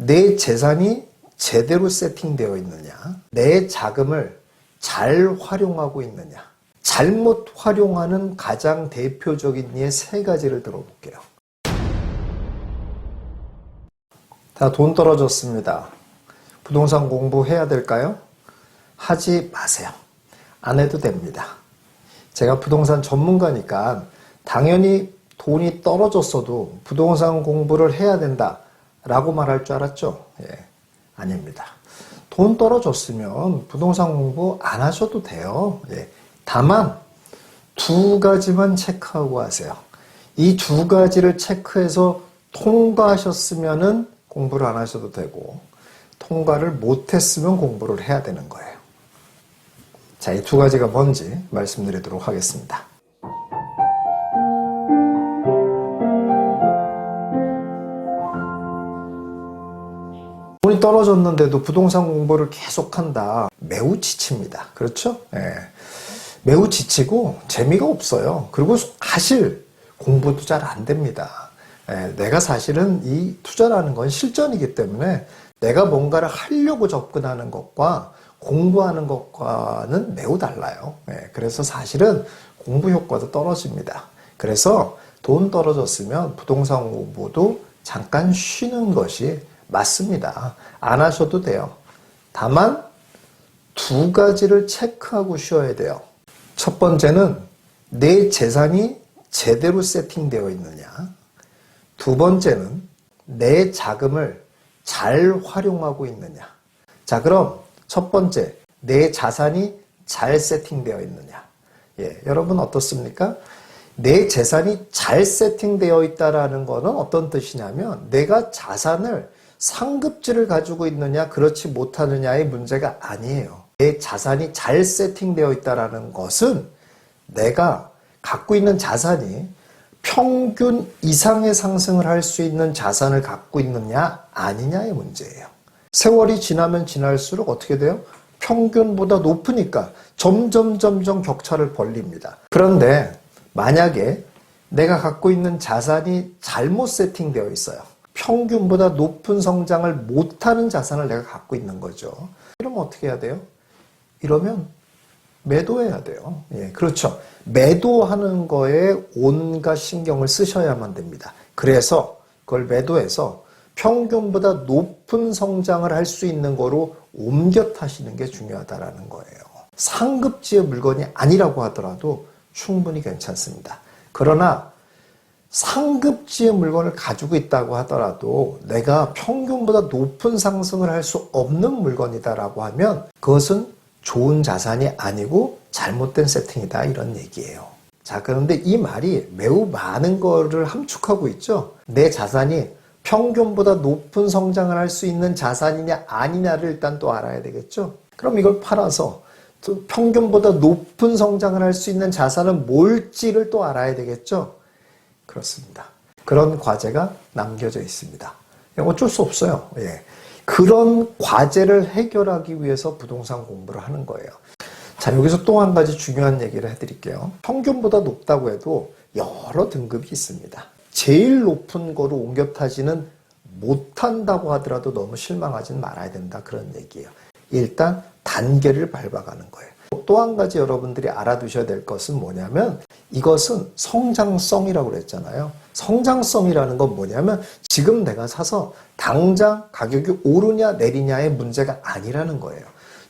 내 재산이 제대로 세팅되어 있느냐, 내 자금을 잘 활용하고 있느냐, 잘못 활용하는 가장 대표적인 예 세 가지를 들어볼게요. 자, 돈 떨어졌습니다. 부동산 공부해야 될까요? 하지 마세요. 안 해도 됩니다. 제가 부동산 전문가니까 당연히 돈이 떨어졌어도 부동산 공부를 해야 된다라고 말할 줄 알았죠? 예, 아닙니다. 돈 떨어졌으면 부동산 공부 안 하셔도 돼요. 예, 다만 두 가지만 체크하고 하세요. 이 두 가지를 체크해서 통과하셨으면은 공부를 안 하셔도 되고, 통과를 못했으면 공부를 해야 되는 거예요. 자, 이 두 가지가 뭔지 말씀드리도록 하겠습니다. 돈이 떨어졌는데도 부동산 공부를 계속한다. 매우 지칩니다. 그렇죠? 예. 매우 지치고 재미가 없어요. 그리고 사실 공부도 잘 안 됩니다. 내가 사실은 이 투자라는 건 실전이기 때문에 내가 뭔가를 하려고 접근하는 것과 공부하는 것과는 매우 달라요. 그래서 사실은 공부 효과도 떨어집니다. 그래서 돈 떨어졌으면 부동산 공부도 잠깐 쉬는 것이 맞습니다. 안 하셔도 돼요. 다만 두 가지를 체크하고 쉬어야 돼요. 첫 번째는 내 재산이 제대로 세팅되어 있느냐. 두 번째는 내 자금을 잘 활용하고 있느냐. 자, 그럼 첫 번째, 내 자산이 잘 세팅되어 있느냐. 예, 여러분 어떻습니까? 내 재산이 잘 세팅되어 있다라는 것은 어떤 뜻이냐면 내가 자산을 상급지를 가지고 있느냐 그렇지 못하느냐의 문제가 아니에요. 내 자산이 잘 세팅되어 있다라는 것은 내가 갖고 있는 자산이 평균 이상의 상승을 할 수 있는 자산을 갖고 있느냐 아니냐의 문제예요. 세월이 지나면 지날수록 어떻게 돼요? 평균보다 높으니까 점점 격차를 벌립니다. 그런데 만약에 내가 갖고 있는 자산이 잘못 세팅되어 있어요. 평균보다 높은 성장을 못하는 자산을 내가 갖고 있는 거죠. 그러면 어떻게 해야 돼요? 이러면 매도해야 돼요. 예, 그렇죠. 매도하는 거에 온갖 신경을 쓰셔야만 됩니다. 그래서 그걸 매도해서 평균보다 높은 성장을 할 수 있는 거로 옮겨 타시는 게 중요하다라는 거예요. 상급지의 물건이 아니라고 하더라도 충분히 괜찮습니다. 그러나 상급지의 물건을 가지고 있다고 하더라도 내가 평균보다 높은 상승을 할 수 없는 물건이다라고 하면 그것은 좋은 자산이 아니고 잘못된 세팅이다 이런 얘기예요. 자, 그런데 이 말이 매우 많은 거를 함축하고 있죠. 내 자산이 평균보다 높은 성장을 할 수 있는 자산이냐 아니냐를 일단 또 알아야 되겠죠. 그럼 이걸 팔아서 또 평균보다 높은 성장을 할 수 있는 자산은 뭘지를 또 알아야 되겠죠. 그렇습니다. 그런 과제가 남겨져 있습니다. 어쩔 수 없어요. 예. 그런 과제를 해결하기 위해서 부동산 공부를 하는 거예요. 자, 여기서 또 한 가지 중요한 얘기를 해드릴게요. 평균보다 높다고 해도 여러 등급이 있습니다. 제일 높은 거로 옮겨 타지는 못한다고 하더라도 너무 실망하지는 말아야 된다 그런 얘기예요. 일단 단계를 밟아가는 거예요. 또 한 가지 여러분들이 알아두셔야 될 것은 뭐냐면 이것은 성장성이라고 그랬잖아요. 성장성이라는 건 뭐냐면 지금 내가 사서 당장 가격이 오르냐 내리냐의 문제가 아니라는 거예요.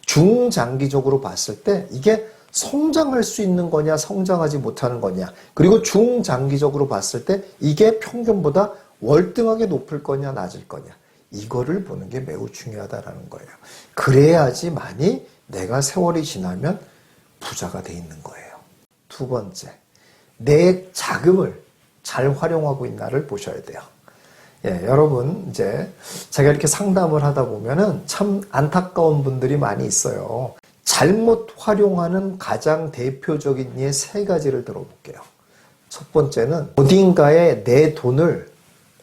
중장기적으로 봤을 때 이게 성장할 수 있는 거냐 성장하지 못하는 거냐, 그리고 중장기적으로 봤을 때 이게 평균보다 월등하게 높을 거냐 낮을 거냐, 이거를 보는 게 매우 중요하다라는 거예요. 그래야지만이 내가 세월이 지나면 부자가 돼 있는 거예요. 두 번째, 내 자금을 잘 활용하고 있나를 보셔야 돼요. 예, 여러분 이제 제가 이렇게 상담을 하다 보면은 참 안타까운 분들이 많이 있어요. 잘못 활용하는 가장 대표적인 예 세 가지를 들어볼게요. 첫 번째는 어딘가에 내 돈을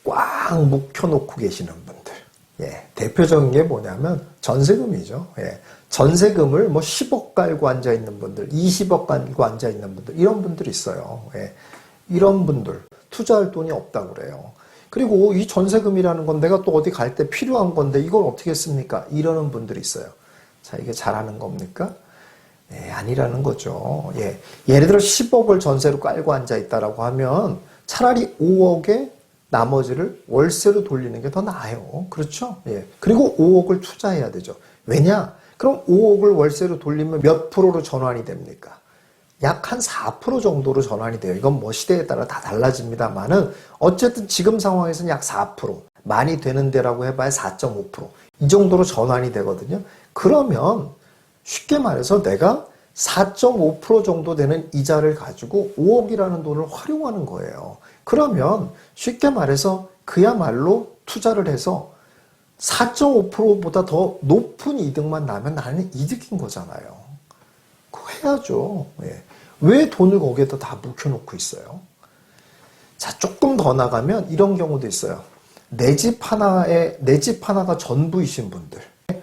꽉 묵혀놓고 계시는 분들. 예, 대표적인 게 뭐냐면 전세금이죠. 예, 전세금을 뭐 10억 깔고 앉아있는 분들, 20억 깔고 앉아있는 분들, 이런 분들이 있어요. 예, 이런 분들 투자할 돈이 없다고 그래요. 그리고 이 전세금이라는 건 내가 또 어디 갈 때 필요한 건데 이걸 어떻게 했습니까? 이러는 분들이 있어요. 자, 이게 잘하는 겁니까? 예, 아니라는 거죠. 예. 예를 들어 10억을 전세로 깔고 앉아 있다라고 하면 차라리 5억에 나머지를 월세로 돌리는 게 더 나아요. 그렇죠? 예. 그리고 5억을 투자해야 되죠. 왜냐? 그럼 5억을 월세로 돌리면 몇 프로로 전환이 됩니까? 약 한 4% 정도로 전환이 돼요. 이건 뭐 시대에 따라 다 달라집니다만은 어쨌든 지금 상황에서는 약 4%, 많이 되는 데라고 해봐야 4.5%, 이 정도로 전환이 되거든요. 그러면 쉽게 말해서 내가 4.5% 정도 되는 이자를 가지고 5억이라는 돈을 활용하는 거예요. 그러면 쉽게 말해서 그야말로 투자를 해서 4.5%보다 더 높은 이득만 나면 나는 이득인 거잖아요. 그거 해야죠. 예. 왜 돈을 거기에다 다 묵혀놓고 있어요? 자, 조금 더 나가면 이런 경우도 있어요. 내 집 하나가 전부이신 분들.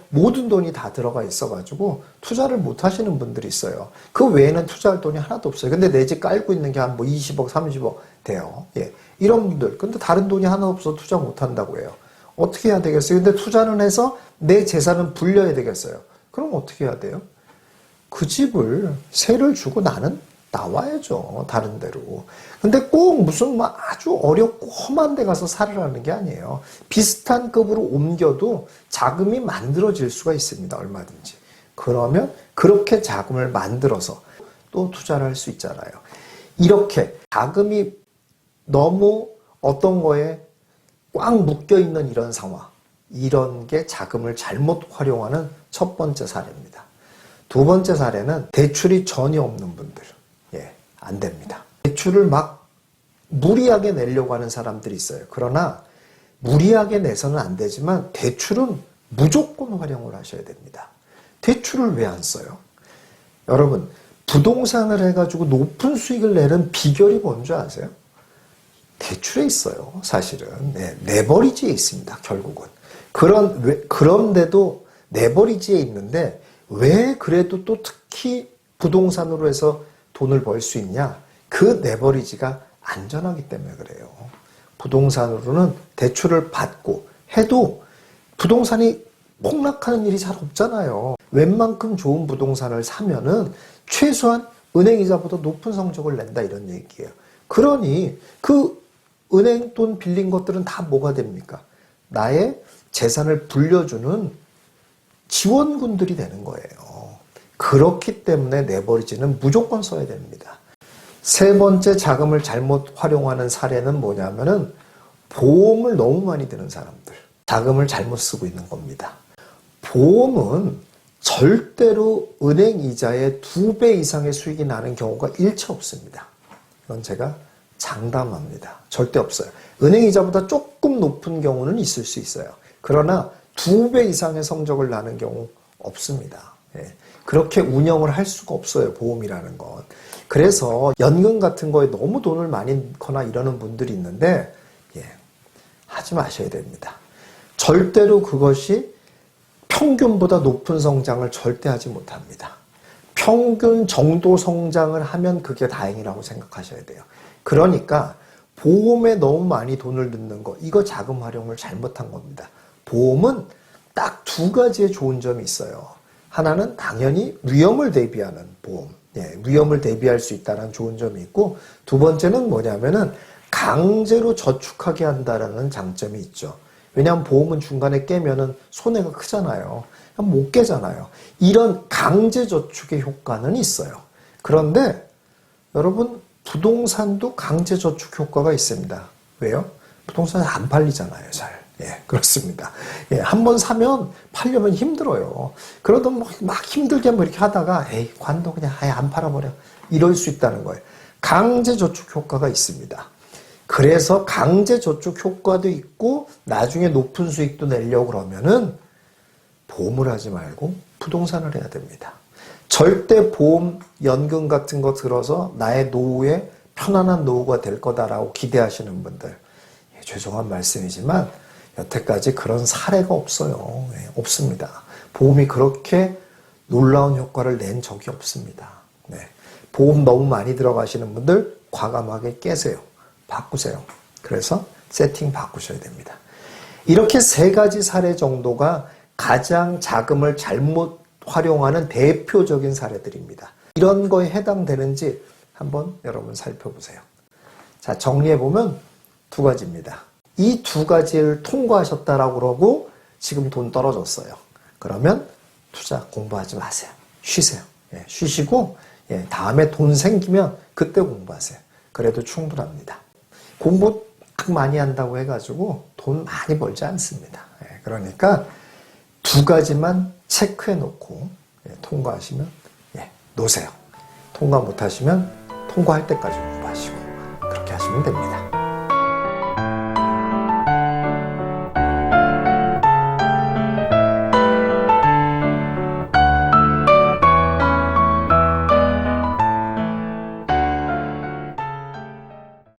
모든 돈이 다 들어가 있어가지고 투자를 못 하시는 분들이 있어요. 그 외에는 투자할 돈이 하나도 없어요. 근데 내 집 깔고 있는 게 한 뭐 20억, 30억 돼요. 예. 이런 분들. 근데 다른 돈이 하나 없어서 투자 못 한다고 해요. 어떻게 해야 되겠어요? 근데 투자는 해서 내 재산은 불려야 되겠어요. 그럼 어떻게 해야 돼요? 그 집을 세를 주고 나는 나와야죠. 다른 데로. 근데 꼭 무슨 뭐 아주 어렵고 험한 데 가서 살으라는 게 아니에요. 비슷한 급으로 옮겨도 자금이 만들어질 수가 있습니다. 얼마든지. 그러면 그렇게 자금을 만들어서 또 투자를 할 수 있잖아요. 이렇게 자금이 너무 어떤 거에 꽉 묶여있는 이런 상황. 이런 게 자금을 잘못 활용하는 첫 번째 사례입니다. 두 번째 사례는 대출이 전혀 없는 분들. 예, 안 됩니다. 대출을 막 무리하게 내려고 하는 사람들이 있어요. 그러나 무리하게 내서는 안 되지만 대출은 무조건 활용을 하셔야 됩니다. 대출을 왜 안 써요? 여러분, 부동산을 해가지고 높은 수익을 내는 비결이 뭔지 아세요? 대출에 있어요. 사실은. 네, 레버리지에 있습니다. 결국은. 그런데도 레버리지에 있는데 왜 그래도 또 특히 부동산으로 해서 돈을 벌 수 있냐? 그 레버리지가 안전하기 때문에 그래요. 부동산으로는 대출을 받고 해도 부동산이 폭락하는 일이 잘 없잖아요. 웬만큼 좋은 부동산을 사면은 최소한 은행이자보다 높은 성적을 낸다 이런 얘기예요. 그러니 그 은행 돈 빌린 것들은 다 뭐가 됩니까? 나의 재산을 불려주는 지원군들이 되는 거예요. 그렇기 때문에 레버리지는 무조건 써야 됩니다. 세 번째 자금을 잘못 활용하는 사례는 뭐냐면은 보험을 너무 많이 드는 사람들. 자금을 잘못 쓰고 있는 겁니다. 보험은 절대로 은행 이자의 2배 이상의 수익이 나는 경우가 일체 없습니다. 이건 제가 장담합니다. 절대 없어요. 은행 이자보다 조금 높은 경우는 있을 수 있어요. 그러나 2배 이상의 성적을 나는 경우 없습니다. 예. 그렇게 운영을 할 수가 없어요. 보험이라는 건. 그래서 연금 같은 거에 너무 돈을 많이 넣거나 이러는 분들이 있는데 예, 하지 마셔야 됩니다. 절대로 그것이 평균보다 높은 성장을 절대 하지 못합니다. 평균 정도 성장을 하면 그게 다행이라고 생각하셔야 돼요. 그러니까 보험에 너무 많이 돈을 넣는 거, 이거 자금 활용을 잘못한 겁니다. 보험은 딱 2가지의 좋은 점이 있어요. 하나는 당연히 위험을 대비하는 보험, 예, 위험을 대비할 수 있다는 좋은 점이 있고, 두 번째는 뭐냐면은 강제로 저축하게 한다라는 장점이 있죠. 왜냐하면 보험은 중간에 깨면은 손해가 크잖아요. 못 깨잖아요. 이런 강제 저축의 효과는 있어요. 그런데 여러분, 부동산도 강제 저축 효과가 있습니다. 왜요? 부동산이 안 팔리잖아요, 잘. 예, 그렇습니다. 예, 한번 사면 팔려면 힘들어요. 그러던 막 힘들게 뭐 이렇게 하다가, 에이, 관도 그냥 아예 안 팔아버려. 이럴 수 있다는 거예요. 강제 저축 효과가 있습니다. 그래서 강제 저축 효과도 있고, 나중에 높은 수익도 내려고 그러면은 보험을 하지 말고 부동산을 해야 됩니다. 절대 보험, 연금 같은 거 들어서 나의 노후에 편안한 노후가 될 거다라고 기대하시는 분들, 예, 죄송한 말씀이지만 여태까지 그런 사례가 없어요. 예, 없습니다. 보험이 그렇게 놀라운 효과를 낸 적이 없습니다. 네. 보험 너무 많이 들어가시는 분들 과감하게 깨세요. 바꾸세요. 그래서 세팅 바꾸셔야 됩니다. 이렇게 세 가지 사례 정도가 가장 자금을 잘못 활용하는 대표적인 사례들입니다. 이런 거에 해당되는지 한번 여러분 살펴보세요. 자, 정리해보면 두 가지입니다. 이 두 가지를 통과하셨다라고 그러고 지금 돈 떨어졌어요. 그러면 투자 공부하지 마세요. 쉬세요. 예, 쉬시고 다음에 돈 생기면 그때 공부하세요. 그래도 충분합니다. 공부 많이 한다고 해가지고 돈 많이 벌지 않습니다. 예, 그러니까 두 가지만 체크해 놓고 통과하시면 놓으세요. 통과 못하시면 통과할 때까지 공부하시고 그렇게 하시면 됩니다.